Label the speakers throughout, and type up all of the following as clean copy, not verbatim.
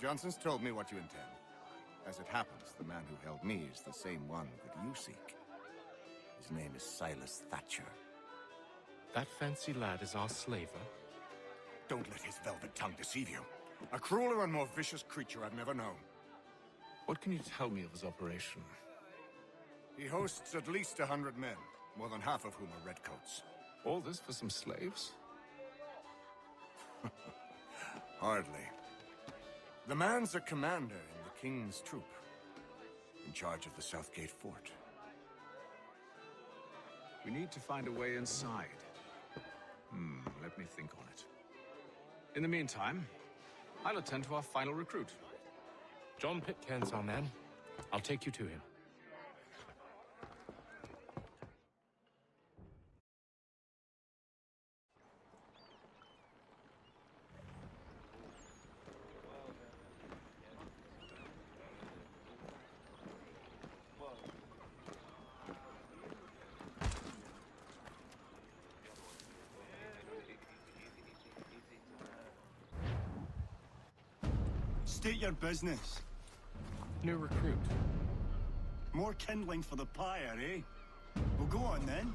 Speaker 1: Johnson's told me what you intend. As it happens, the man who held me is the same one that you seek. His name is Silas Thatcher.
Speaker 2: That fancy lad is our slaver?
Speaker 1: Don't let his velvet tongue deceive you. A crueler and more vicious creature I've never known.
Speaker 3: What can you tell me of his operation?
Speaker 1: He hosts at least 100 men, more than half of whom are redcoats.
Speaker 3: All this for some slaves?
Speaker 1: Hardly. The man's a commander in the King's troop, in charge of the Southgate fort.
Speaker 3: We need to find a way inside. Let me think on it. In the meantime, I'll attend to our final recruit.
Speaker 2: John Pitcairn's our man. I'll take you to him.
Speaker 4: State your business.
Speaker 2: New recruit.
Speaker 4: More kindling for the pyre, eh? Well, go on then.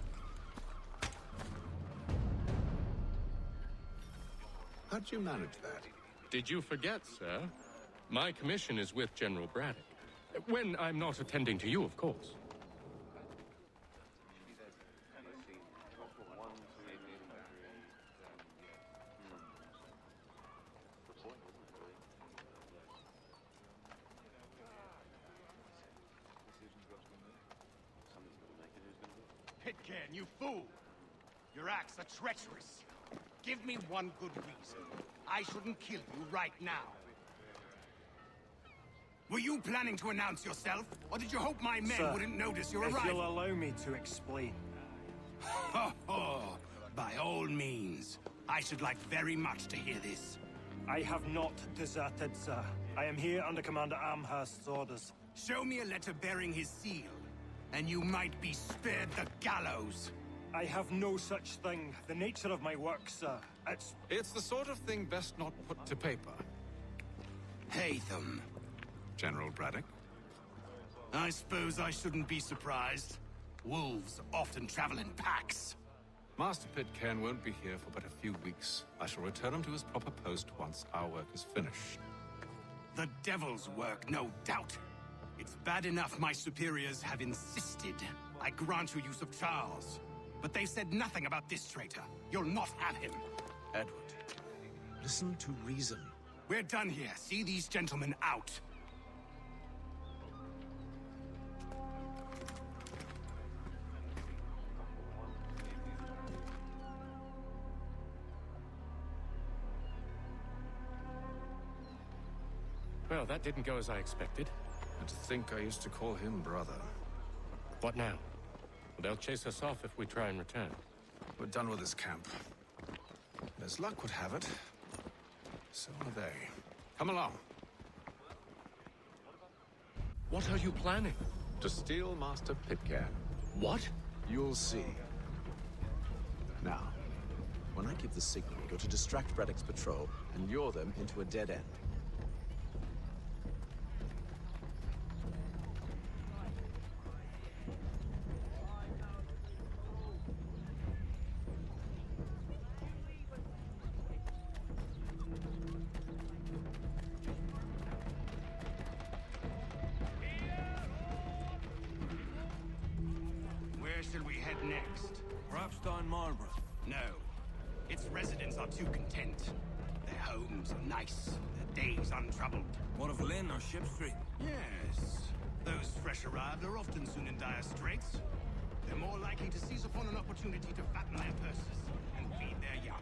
Speaker 3: How'd you manage that?
Speaker 2: Did you forget, sir? My commission is with General Braddock. When I'm not attending to you, of course.
Speaker 5: Pitcairn, you fool! Your acts are treacherous. Give me one good reason. I shouldn't kill you right now. Were you planning to announce yourself, or did you hope my men wouldn't notice your arrival?
Speaker 6: If you'll allow me to explain.
Speaker 5: Ho ho! By all means. I should like very much to hear this.
Speaker 6: I have not deserted, sir. I am here under Commander Amherst's orders.
Speaker 5: Show me a letter bearing his seal, and you might be spared the gallows.
Speaker 6: I have no such thing. The nature of my work, sir.
Speaker 3: It's the sort of thing best not put to paper.
Speaker 5: Haytham.
Speaker 3: General Braddock?
Speaker 5: I suppose I shouldn't be surprised. Wolves often travel in packs.
Speaker 3: Master Pitcairn won't be here for but a few weeks. I shall return him to his proper post once our work is finished.
Speaker 5: The devil's work, no doubt. It's bad enough my superiors have insisted I grant you use of Charles. But they said nothing about this traitor. You'll not have him.
Speaker 3: Edward, listen to reason.
Speaker 5: We're done here. See these gentlemen out.
Speaker 2: Well, that didn't go as I expected.
Speaker 3: And to think I used to call him brother.
Speaker 2: What now? They'll chase us off if we try and return.
Speaker 3: We're done with this camp. And as luck would have it, so are they. Come along.
Speaker 2: What are you planning?
Speaker 3: To steal Master Pitcairn.
Speaker 2: What?
Speaker 3: You'll see. Now, when I give the signal, you're to distract Braddock's patrol and lure them into a dead end.
Speaker 5: Where shall we head next?
Speaker 4: Perhaps down Marlborough.
Speaker 5: No. Its residents are too content. Their homes are nice, their days untroubled.
Speaker 4: What of Lynn or Ship Street?
Speaker 5: Yes. Those fresh arrived are often soon in dire straits. They're more likely to seize upon an opportunity to fatten their purses and feed their young.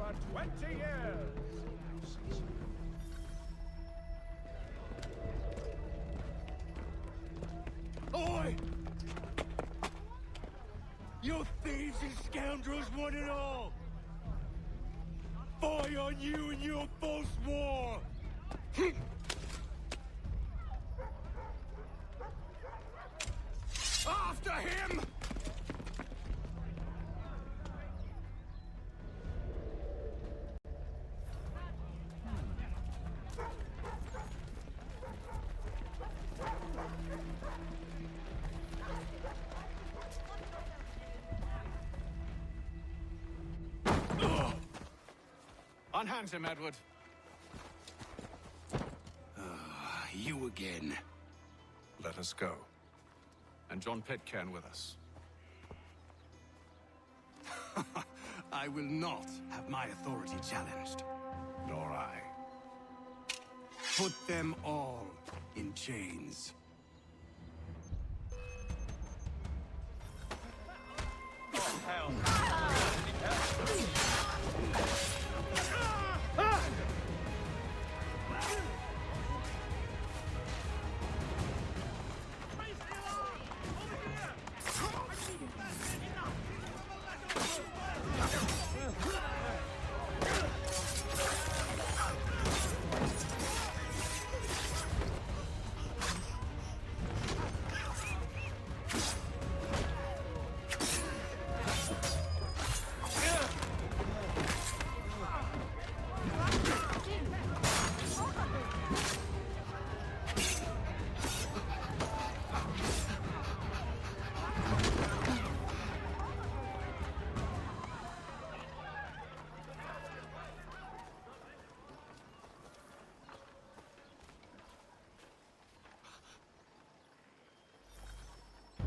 Speaker 7: for 20 years.
Speaker 4: Oi! You thieves and scoundrels want it all! Fire on you and your false war!
Speaker 5: After him!
Speaker 3: Unhand him, Edward.
Speaker 5: You again.
Speaker 3: Let us go. And John Pitcairn with us.
Speaker 5: I will not have my authority challenged.
Speaker 3: Nor I.
Speaker 5: Put them all in chains.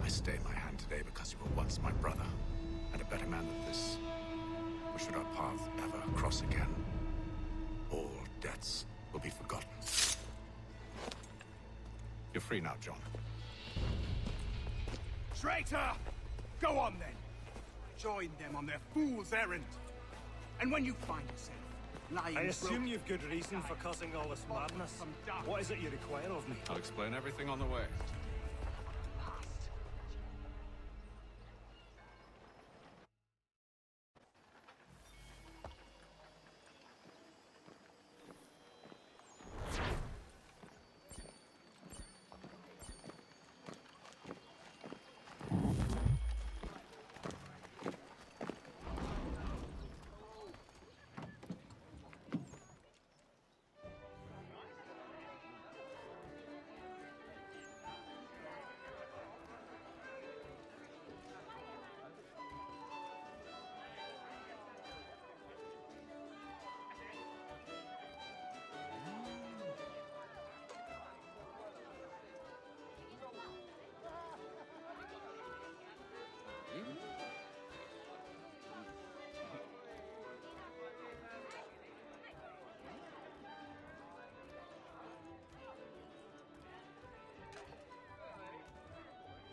Speaker 3: I stay my hand today because you were once my brother, and a better man than this. Or should our paths ever cross again, all debts will be forgotten. You're free now, John.
Speaker 5: Traitor! Go on then. Join them on their fool's errand. And when you find yourself lying
Speaker 6: I assume
Speaker 5: broken-
Speaker 6: you've good reason for causing all this madness. What is it you require of me?
Speaker 3: I'll explain everything on the way.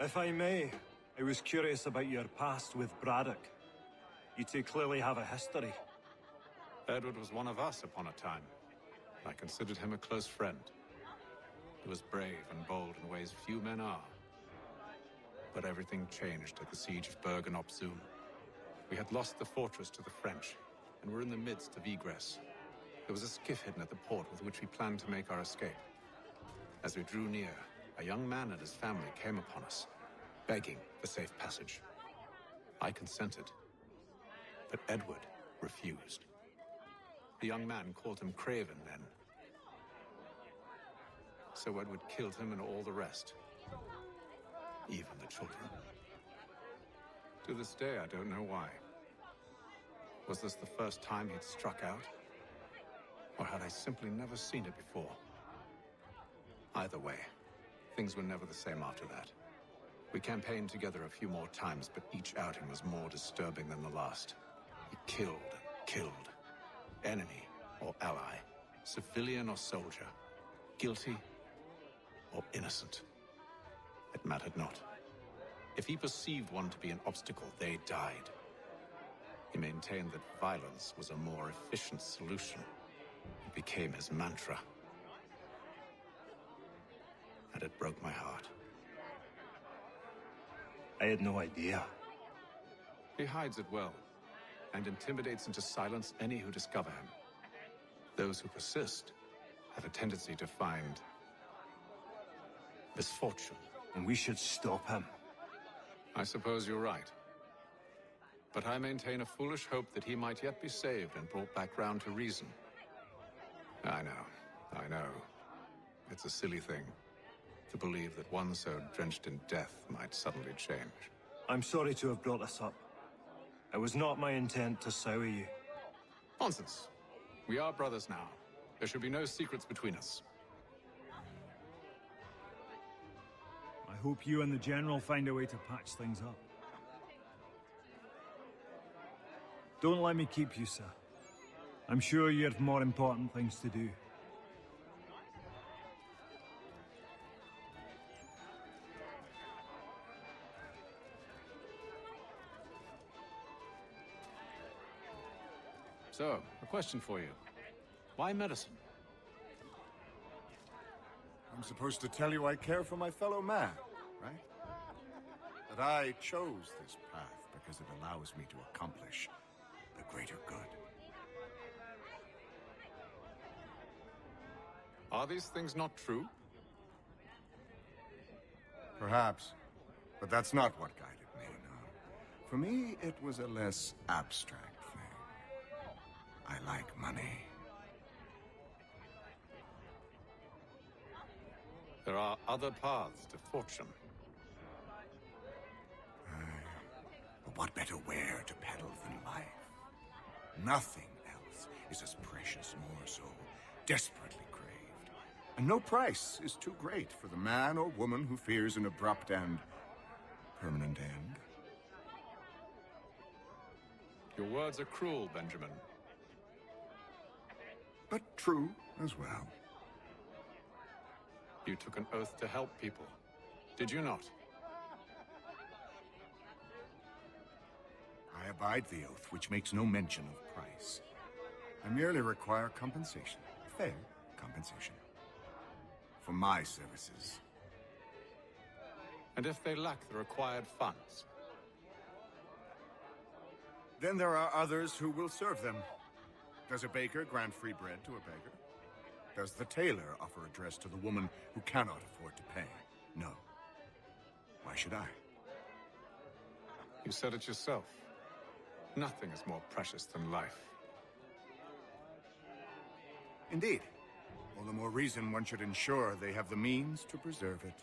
Speaker 6: If I may, I was curious about your past with Braddock. You two clearly have a history.
Speaker 3: Edward was one of us upon a time. I considered him a close friend. He was brave and bold in ways few men are. But everything changed at the siege of Bergen op Zoom. We had lost the fortress to the French, and were in the midst of egress. There was a skiff hidden at the port with which we planned to make our escape. As we drew near, a young man and his family came upon us, begging for safe passage. I consented, but Edward refused. The young man called him Craven then. So Edward killed him and all the rest, even the children. To this day, I don't know why. Was this the first time he'd struck out? Or had I simply never seen it before? Either way, things were never the same after that. We campaigned together a few more times, but each outing was more disturbing than the last. He killed and killed. Enemy or ally, civilian or soldier, guilty or innocent. It mattered not. If he perceived one to be an obstacle, they died. He maintained that violence was a more efficient solution. It became his mantra. And it broke my heart.
Speaker 6: I had no idea.
Speaker 3: He hides it well, and intimidates into silence any who discover him. Those who persist have a tendency to find misfortune.
Speaker 6: And we should stop him.
Speaker 3: I suppose you're right. But I maintain a foolish hope that he might yet be saved and brought back round to reason. I know. It's a silly thing to believe that one so drenched in death might suddenly change.
Speaker 6: I'm sorry to have brought this up. It was not my intent to sour you.
Speaker 3: Nonsense. We are brothers now. There should be no secrets between us.
Speaker 7: I hope you and the General find a way to patch things up. Don't let me keep you, sir. I'm sure you have more important things to do.
Speaker 3: So, a question for you. Why medicine?
Speaker 1: I'm supposed to tell you I care for my fellow man, right? That I chose this path because it allows me to accomplish the greater good.
Speaker 3: Are these things not true?
Speaker 1: Perhaps, but that's not what guided me, no. For me, it was a less abstract thing. I like money.
Speaker 3: There are other paths to fortune.
Speaker 1: But what better ware to peddle than life? Nothing else is as precious nor so desperately craved. And no price is too great for the man or woman who fears an abrupt and permanent end.
Speaker 3: Your words are cruel, Benjamin.
Speaker 1: But true as well.
Speaker 3: You took an oath to help people, did you not?
Speaker 1: I abide the oath, which makes no mention of price. I merely require compensation, fair compensation, for my services.
Speaker 3: And if they lack the required funds?
Speaker 1: Then there are others who will serve them. Does a baker grant free bread to a beggar? Does the tailor offer a dress to the woman who cannot afford to pay? No. Why should I?
Speaker 3: You said it yourself. Nothing is more precious than life.
Speaker 1: Indeed. All the more reason one should ensure they have the means to preserve it.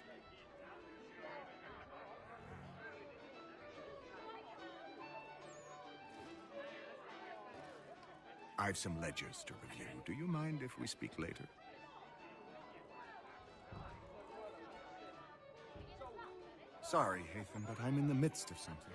Speaker 1: I've some ledgers to review. Do you mind if we speak later? Sorry, Hathan, but I'm in the midst of something.